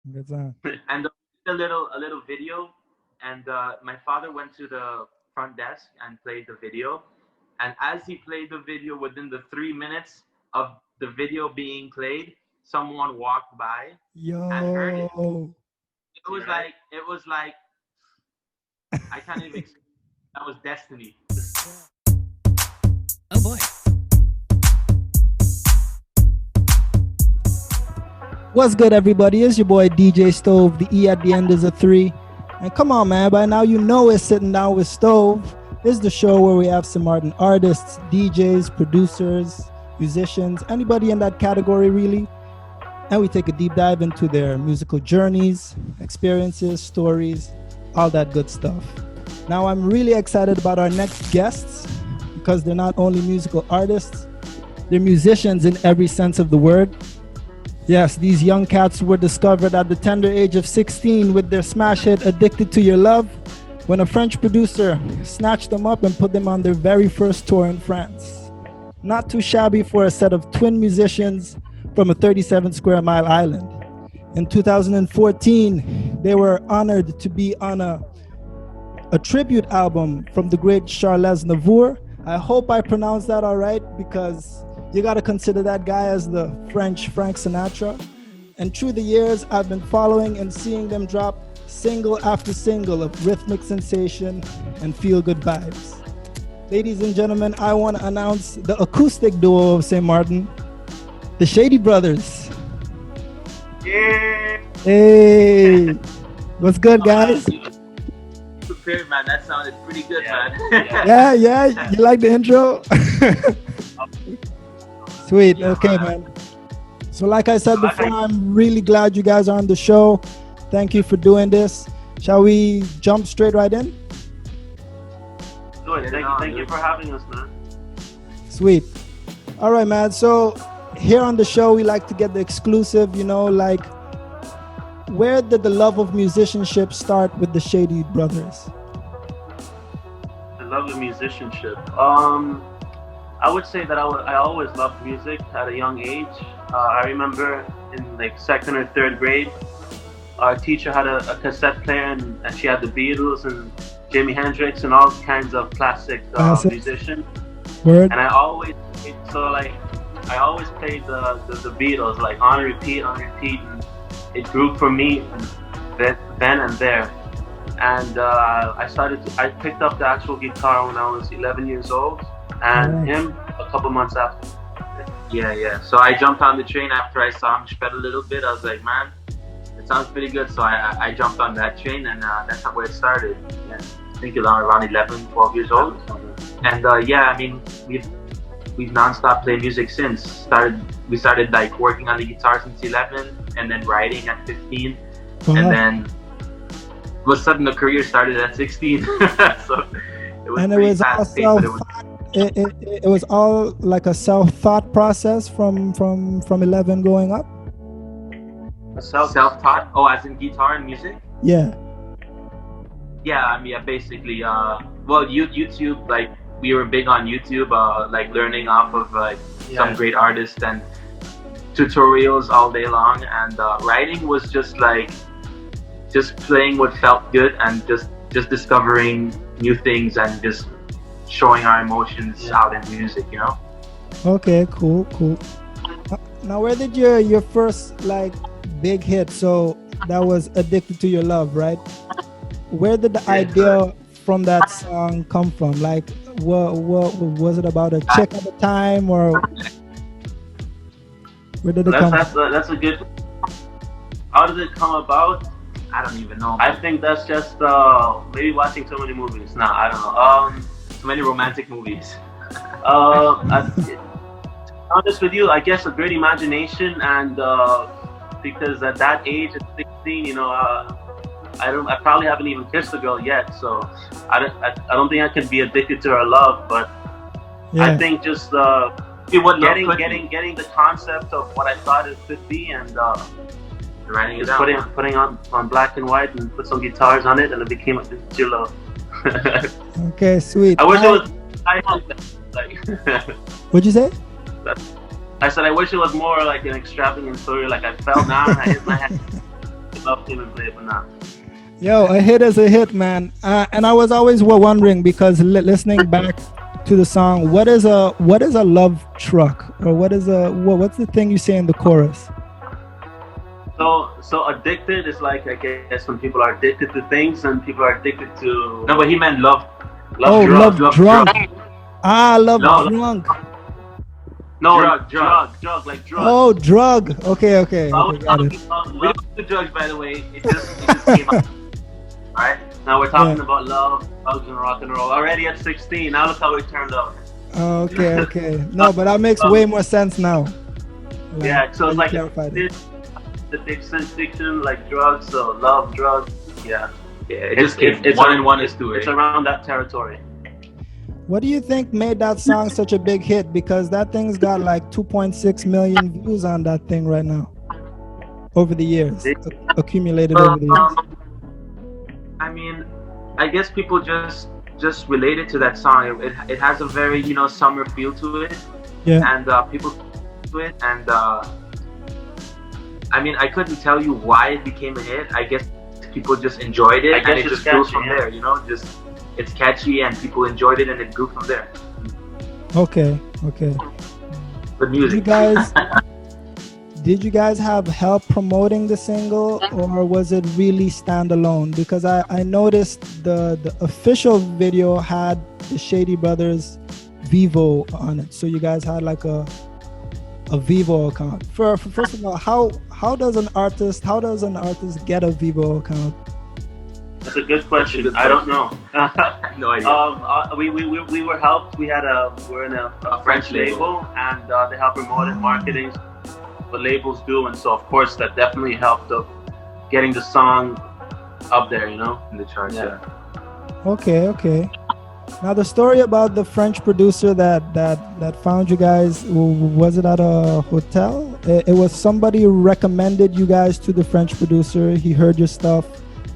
Good song. And a little video. And my father went to the front desk and played the video. And as he played the video, within the 3 minutes of the video being played, someone walked by and heard it. Yo. It was like I can't even explain. That was destiny. Oh boy. What's good, everybody? It's your boy DJ Stove. The E at the end is a 3. And come on, man. By now, you know it's Sitting Down with Stove. This is the show where we have some ardent artists, DJs, producers, musicians, anybody in that category, really. And we take a deep dive into their musical journeys, experiences, stories, all that good stuff. Now, I'm really excited about our next guests because they're not only musical artists, they're musicians in every sense of the word. Yes, these young cats were discovered at the tender age of 16 with their smash hit Addicted to Your Love when a French producer snatched them up and put them on their very first tour in France. Not too shabby for a set of twin musicians from a 37 square mile island. In 2014, they were honored to be on a tribute album from the great Charles Aznavour. I hope I pronounced that all right because you got to consider that guy as the French Frank Sinatra. And through the years, I've been following and seeing them drop single after single of rhythmic sensation and feel-good vibes. Ladies and gentlemen, I want to announce the acoustic duo of St. Martin, the Shady Brothers. Yeah. Hey, what's good, guys? Prepared, man. That sounded pretty good, man. Yeah, you like the intro? Sweet, Yeah, okay, man. man. So like I said before, I'm really glad you guys are on the show. Thank you for doing this. Shall we jump straight right in? Good. Thank you for having us, man. Sweet. All right, man. So here on the show, we like to get the exclusive, like where did the love of musicianship start with the Shady Brothers? I love the musicianship. I would say that I always loved music at a young age. I remember in like second or third grade, our teacher had a cassette player and she had the Beatles and Jimi Hendrix and all kinds of classic musicians. Word. And I always played the Beatles like on repeat, and it grew for me then and there. And I picked up the actual guitar when I was 11 years old, and him a couple months after. Yeah. So I jumped on the train after I saw him shred a little bit. I was like, man, it sounds pretty good. So I jumped on that train, and that's how it started. Yeah. I think around 11, 12 years old. And I mean, we've nonstop played music since. We started like working on the guitar since 11, and then writing at 15, and then all of a sudden the career started at 16. So it was pretty fast paced, but it was all like a self-thought process from 11 going up. Self-taught. Oh, as in guitar and music. Yeah. Yeah, I mean, basically, YouTube, like, we were big on YouTube, like, learning off of, some great artists and tutorials all day long, and writing was just playing what felt good and just discovering new things and just showing our emotions out in music, Okay, cool. Now, where did your first, big hit, so that was Addicted to Your Love, right? Where did the idea from that song come from? Like, what was it about a chick at the time, or where did it come from? That's a good. How did it come about? I don't even know. I think that's just maybe watching so many movies. Nah, I don't know. So many romantic movies. To be honest with you, I guess a great imagination, and because at that age, at 16, I probably haven't even kissed a girl yet, so I don't think I can be addicted to her love. But I think just getting the concept of what I thought it could be, and writing it just down. putting on black and white and put some guitars on it, and it became a Addicted love. Okay, sweet. I wish it was. Like, What'd you say? I said I wish it was more like an extravagant story. Like I fell down, I hit my head. Love came and played, but not. Yo, a hit is a hit, man. And I was always wondering, because listening back to the song, what is a love truck, or what's the thing you say in the chorus? So addicted is like, I guess, when people are addicted to things, and people are addicted to. No, but he meant love. Love drunk. Love drunk. No, drug, like drug. Oh, drug. Okay, got it. We don't do drugs, by the way. It just came out. All right. Now we're talking about love, drugs, and rock and roll. Already at 16. Now look how it turned out. Okay. No, but that makes way more sense now. Yeah. So it's like the big sense fiction, like drugs. So love, drugs. Yeah. It's one and one is two. It's around that territory. What do you think made that song such a big hit? Because that thing's got like 2.6 million views on that thing right now. Over the years, accumulated over the years. I mean, I guess people just related to that song. It has a very summer feel to it. Yeah. And people to it, and I mean, I couldn't tell you why it became a hit. I guess people just enjoyed it, and it just grew from there. Just. It's catchy and people enjoyed it, and it grew from there. Okay. The music. Did you guys have help promoting the single, or was it really standalone? Because I noticed the official video had the Shady Brothers Vivo on it. So you guys had like a Vivo account. First of all, how does an artist get a Vivo account? That's a good question. I don't know. No idea. We were helped. We're in a French label, and they help promote it, marketing, what labels do, and so of course that definitely helped of getting the song up there, in the charts. Yeah. Okay. Now the story about the French producer that found you guys, was it at a hotel? It was somebody recommended you guys to the French producer. He heard your stuff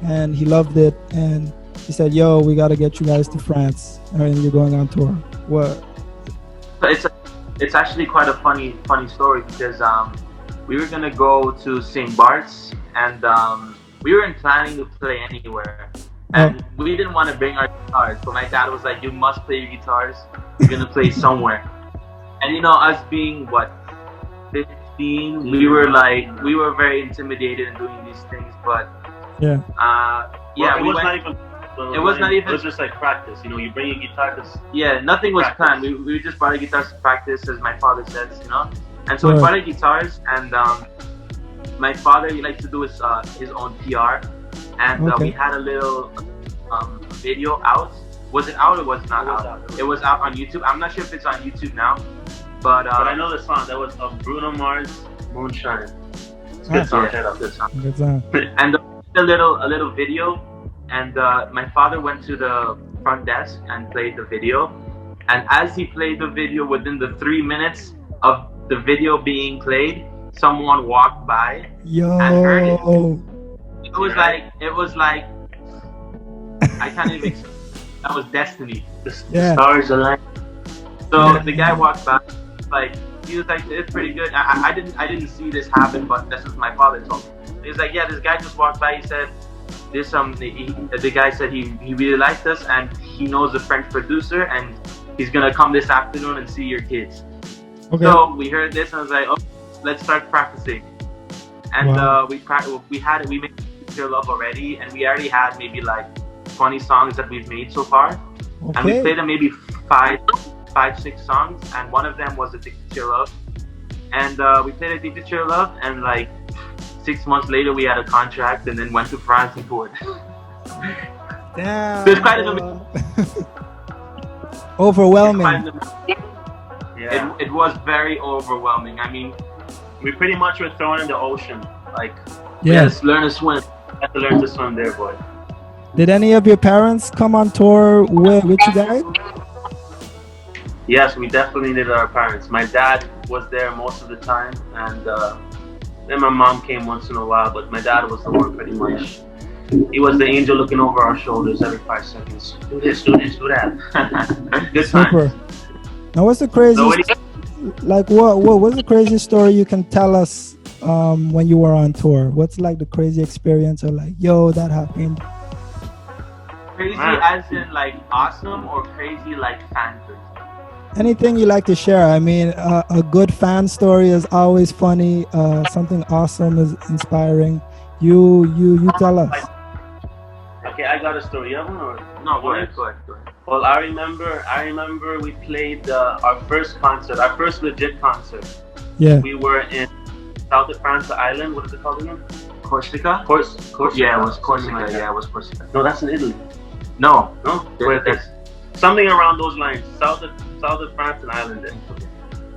and he loved it, and he said, "Yo, we got to get you guys to France, and you're going on tour." What? It's actually quite a funny story, because we were gonna go to St. Bart's, and we weren't planning to play anywhere, and we didn't want to bring our guitars. But my dad was like, "You must play your guitars. You're gonna play somewhere." And us being 15, we were very intimidated in doing these things, but. Yeah. It was just like practice. You bring your guitar to. Yeah, nothing was planned. We just brought our guitars to practice, as my father says, And so we brought our guitars, and my father, he likes to do his own PR, and we had a little video out. Was it out or was it not out? It was out on YouTube. I'm not sure if it's on YouTube now, but I know the song. That was Bruno Mars, "Moonshine." It's a good song. Good song. And a little video, and my father went to the front desk and played the video, and as he played the video, within the 3 minutes of the video being played, someone walked by and heard it. It was like I can't even explain. That was destiny. The stars aligned. So the guy walked by, he was like, "It's pretty good." I didn't see this happen, but this is my father told me. He's like, "Yeah, this guy just walked by. He said, this the guy said he really liked us, and he knows the French producer, and he's gonna come this afternoon and see your kids." Okay. So we heard this, and I was like, "Oh, let's start practicing." And we made Your Love already, and we already had maybe like 20 songs that we've made so far, and we played them maybe five, 6 songs, and one of them was Addicted to Your Love, and we played Addicted to Your Love, and like 6 months later we had a contract, and then went to France and toured. Damn. So it's quite an overwhelming. It was very overwhelming. I mean, we pretty much were thrown in the ocean. Yes, learn to swim. You have to learn to swim there, boy. Did any of your parents come on tour with you guys? Yes, we definitely needed our parents. My dad was there most of the time, and then my mom came once in a while, but my dad was the one pretty much. He was the angel looking over our shoulders every 5 seconds. Do this, do that. Good Super. Now, what's the craziest? What was the craziest story you can tell us when you were on tour? What's like the crazy experience or like, yo, that happened? Crazy as in like awesome, or crazy like fan crazy? Anything you like to share? I mean, a good fan story is always funny. Something awesome is inspiring. You tell us. Okay, I got a story. You have one or No, go ahead. Well, I remember we played our first concert, our first legit concert. Yeah. We were in south of France, the island. What is it called again? Corsica? Corsica. Yeah, it was Corsica. Yeah, it was Corsica. No, that's in Italy. No. Where that's something around those lines. South of France and Ireland.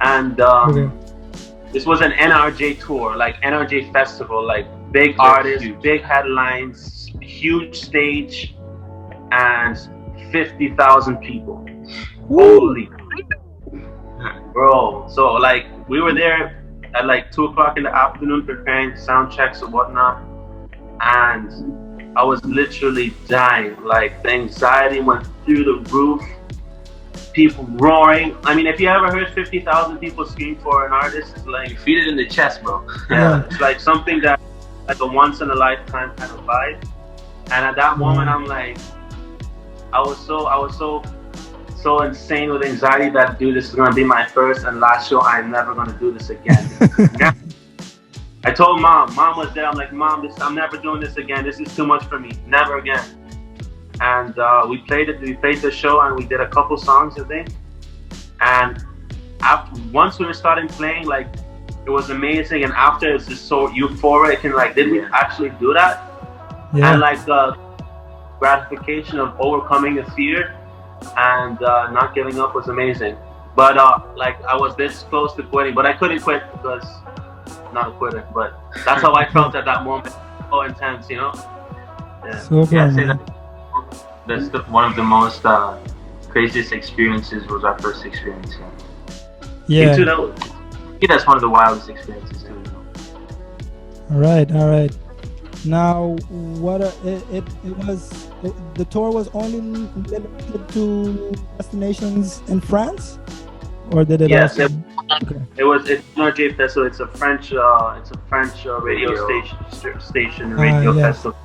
And this was an NRJ tour, like NRJ festival, like big artists, big headlines, huge stage, and 50,000 people. Holy bro. So like we were there at like 2:00 in the afternoon preparing sound checks and whatnot, and I was literally dying. Like the anxiety went through the roof, people roaring. I mean, if you ever heard 50,000 people scream for an artist, it's like you feel it in the chest, bro. Yeah, it's like something that like a once in a lifetime kind of vibe. And at that moment, I'm like, I was so insane with anxiety that, dude, this is gonna be my first and last show. I'm never gonna do this again. I told mom was there. I'm like, Mom, I'm never doing this again. This is too much for me. Never again. And we played the show, and we did a couple songs, I think. And once we were starting playing, like, it was amazing. And after, it's just so euphoric and like, did we actually do that? Yeah. And like the gratification of overcoming the fear and not giving up was amazing. But like I was this close to quitting, but I couldn't quit because I'm not a quitter. But that's how I felt at that moment. So intense, you know. Yeah. Super, yeah, I'd say that's one of the most craziest experiences. Was our first experience. Yeah. That's one of the wildest experiences too. All right. Now, the tour was only limited to destinations in France, or did it? Yes, also? It's NRJ Festival. It's a French radio station radio festival.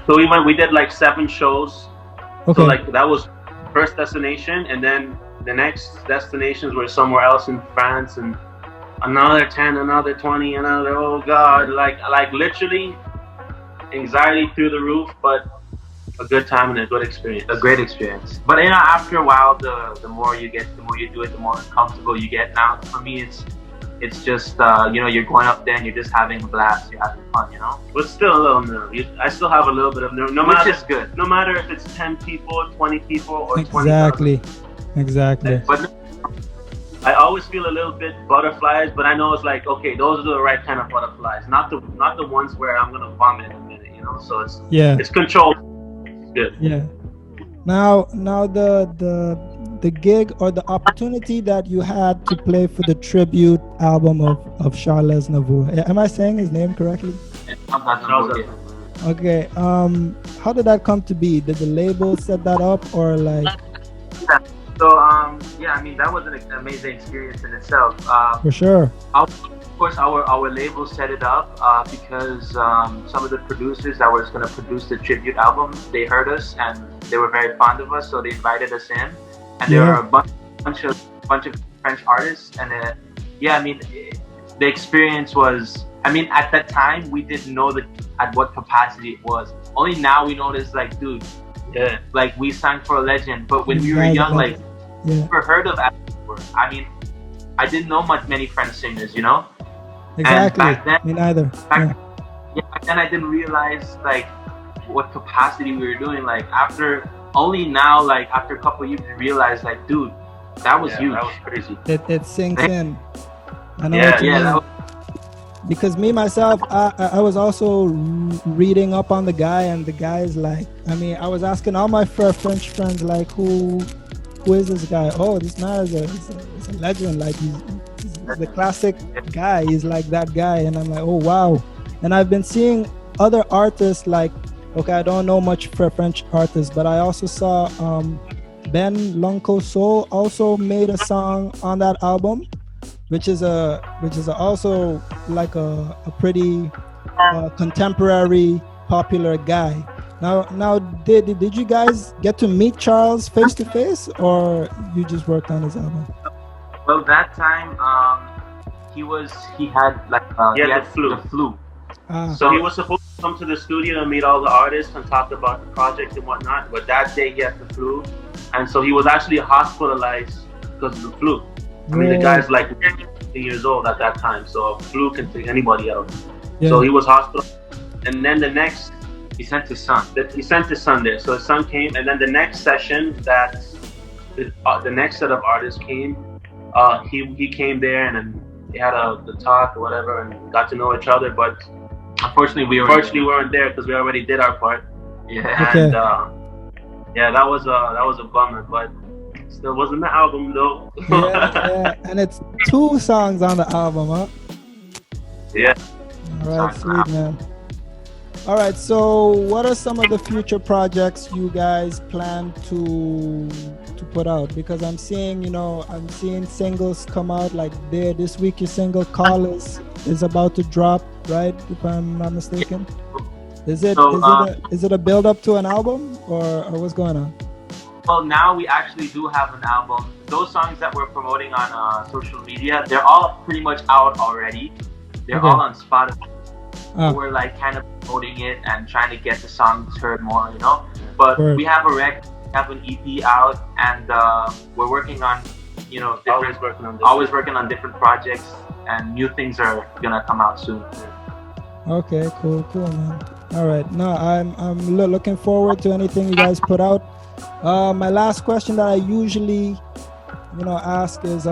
So we did like 7 shows. Okay. So like that was first destination, and then the next destinations were somewhere else in France, and another 10, another 20, another. Oh God, like literally. Anxiety through the roof, but a good time and a good experience. A great experience. But after a while, the more you do it, the more comfortable you get. Now, for me, it's just you're going up there and you're just having a blast. You're having fun, you know. But still a little nerve. I still have a little bit of nerve. Which is good. No matter if it's 10 people, 20 people, or 20,000. Exactly. But I always feel a little bit butterflies, but I know it's like, okay, those are the right kind of butterflies, not the ones where I'm gonna vomit in a minute, you know. So it's controlled. Good. Yeah. Now the gig or the opportunity that you had to play for the tribute album of Charles Aznavour. Am I saying his name correctly? Okay. How did that come to be? Did the label set that up, or like? Yeah. So I mean, that was an amazing experience in itself. For sure. Of course, our label set it up because some of the producers that was going to produce the tribute album, they heard us and they were very fond of us, so they invited us in. And there were a bunch of French artists, and I mean, the experience was. I mean, at that time, we didn't know at what capacity it was. Only now we notice, like, dude. Yeah, like we sang for a legend, but when we were young, like never heard of Aznavour. I mean, I didn't know many French singers, you know. Exactly. And back then, me neither. Back then I didn't realize like what capacity we were doing. Like only now, like after a couple of years, we realized like, dude, that was huge. That was crazy. It sinks in. I know what you mean. Because me myself, I was also reading up on the guy, and the guy is like, I mean, I was asking all my French friends, like, who is this guy? Oh, this man is a legend. Like he's the classic guy. He's like that guy, and I'm like, oh wow. And I've been seeing other artists like, okay, I don't know much for French artists, but I also saw Ben Lonko Soul also made a song on that album. which is also like a pretty contemporary popular guy. Now, did you guys get to meet Charles face to face, or you just worked on his album? Well, that time he had the flu. So he was supposed to come to the studio and meet all the artists and talk about the project and whatnot, but that day he had the flu, and so he was actually hospitalized because of the flu. I mean, the guy's like 15 years old at that time, so a flu can take anybody out. Yeah. So he was hospitalized, and then the next he sent his son. He sent his son there, so his son came, and then the next session that the next set of artists came, he came there, and then they had the talk or whatever, and got to know each other, but. Unfortunately, we weren't there because we already did our part. Yeah. Okay. And that was a bummer, but still wasn't the album though. yeah, and it's 2 songs on the album, huh? Yeah. All right, sweet man. All right, so what are some of the future projects you guys plan to put out? Because I'm seeing singles come out like this week. Your single "Call" is about to drop, right? If I'm not mistaken. Is it a build up to an album or what's going on? Well, now we actually do have an album. Those songs that we're promoting on social media, they're all pretty much out already. They're all on Spotify. We're like kind of promoting it and trying to get the songs heard more, But we have a record, have an EP out, and we're working on, always working on different projects, and new things are gonna come out soon. Okay, cool, man. All right, no, I'm looking forward to anything you guys put out. My last question that I usually, ask is,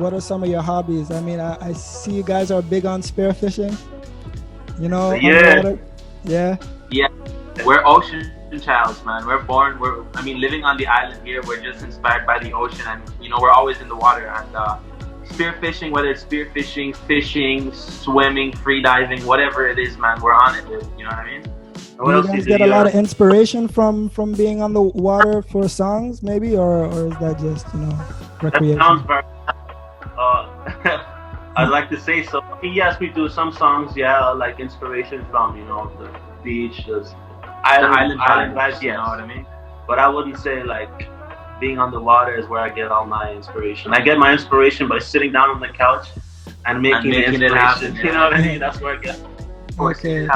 what are some of your hobbies? I mean, I see you guys are big on spearfishing. Yeah. Yeah. Yeah. We're ocean childs, man. We're living on the island here. We're just inspired by the ocean, and we're always in the water. And spearfishing, whether it's spearfishing, fishing, swimming, free diving, whatever it is, man, we're on it. You know what I mean? Do you guys get a lot of inspiration from being on the water for songs, maybe, or is that just recreation? That sounds very. I'd like to say so. Yes, we do some songs. Yeah, like inspiration from the beach, island vibes. You know what I mean? But I wouldn't say like being on the water is where I get all my inspiration. I get my inspiration by sitting down on the couch and making it happen. You know what I mean? That's where I get. Okay.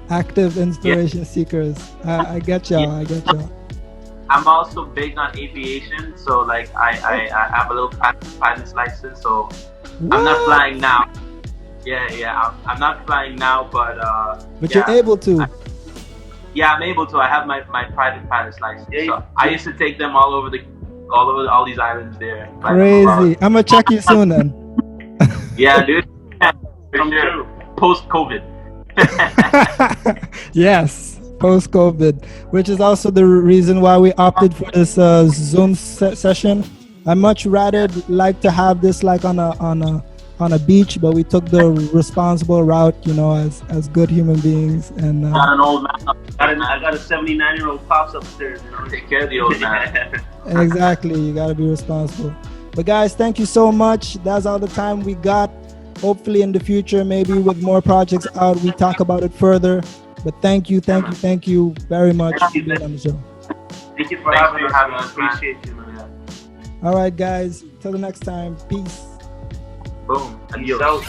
Active inspiration seekers. I get y'all. I get y'all. I'm also big on aviation, so like I have a little pilot's license, so what? I'm not flying now. Yeah, I'm not flying now, but you're able to. I'm able to. I have my private pilot's license. So I used to take them all over all these islands there. Crazy. I'm gonna check you soon then. Yeah, dude. Sure. Post-COVID. Yes, post-COVID, which is also the reason why we opted for this Zoom session. I much rather like to have this like on a beach, but we took the responsible route, as good human beings. And not an old man. I got a 79-year-old pops upstairs. Take care of the old man. Exactly, you got to be responsible. But guys, thank you so much. That's all the time we got. Hopefully in the future, maybe with more projects out, we talk about it further. But thank you very much for being on the show. Thank you for having us. I appreciate you, man. All right, guys. Till the next time. Peace. Boom. Adios.